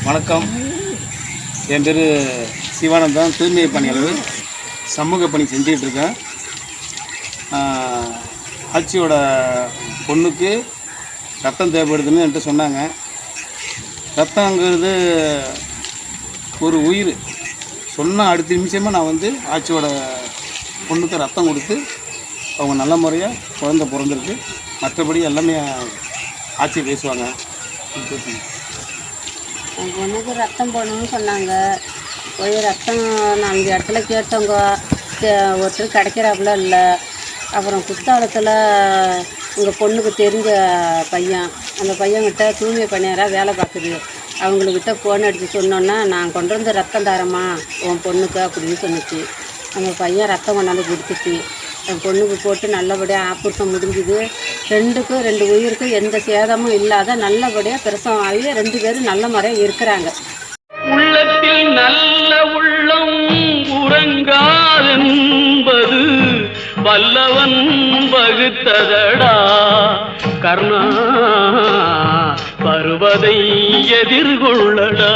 வணக்கம். என் பேர் சிவானந்தம். தூய்மை பணியாளர், சமூக பணி செஞ்சிகிட்ருக்கேன். ஆட்சியோட பொண்ணுக்கு ரத்தம் தேவைப்படுதுன்னு என்கிட்ட சொன்னாங்க. ரத்தங்கிறது ஒரு உயிர். சொன்ன அடுத்த நிமிஷமாக நான் ஆட்சியோட பொண்ணுக்கு ரத்தம் கொடுத்து அவங்க நல்ல முறையாக குழந்தை பிறந்திருக்கு. மற்றபடி எல்லாமே ஆட்சி பேசுவாங்க. என் பொண்ணுக்கு ரத்தம் போடணும்னு சொன்னாங்க. போய் ரத்தம் 4 இடத்துல கேட்டவங்க, ஒருத்தர் கிடைக்கிறாப்புல இல்லை. அப்புறம் குத்தாலத்தில் எங்கள் பொண்ணுக்கு தெரிஞ்ச பையன், அந்த பையன்கிட்ட தூய்மை பணியாராக வேலை பார்க்குது. அவங்கக்கிட்ட ஃபோன் அடித்து சொன்னோன்னா, நான் கொண்டு வந்து ரத்தம் தரேம்மா உன் பொண்ணுக்கு அப்படின்னு சொன்னிச்சு. அந்த பையன் ரத்தம் கொண்டாந்து கொடுத்துச்சு. என் பொண்ணுக்கு போட்டு நல்லபடியாக ஆப்ரேஷன் முடிஞ்சுது. 2 உயிருக்கும் எந்த சேதமும் இல்லாத நல்லபடியாக பிரசவம் ஆகி 2 பேரும் நல்ல முறையாக இருக்கிறாங்க. உள்ளத்தில் நல்ல உள்ளம் உறங்காதென்பது வல்லவன் வகுத்ததடா கர்ணா, பருவதை எதிர்கொள்ளடா.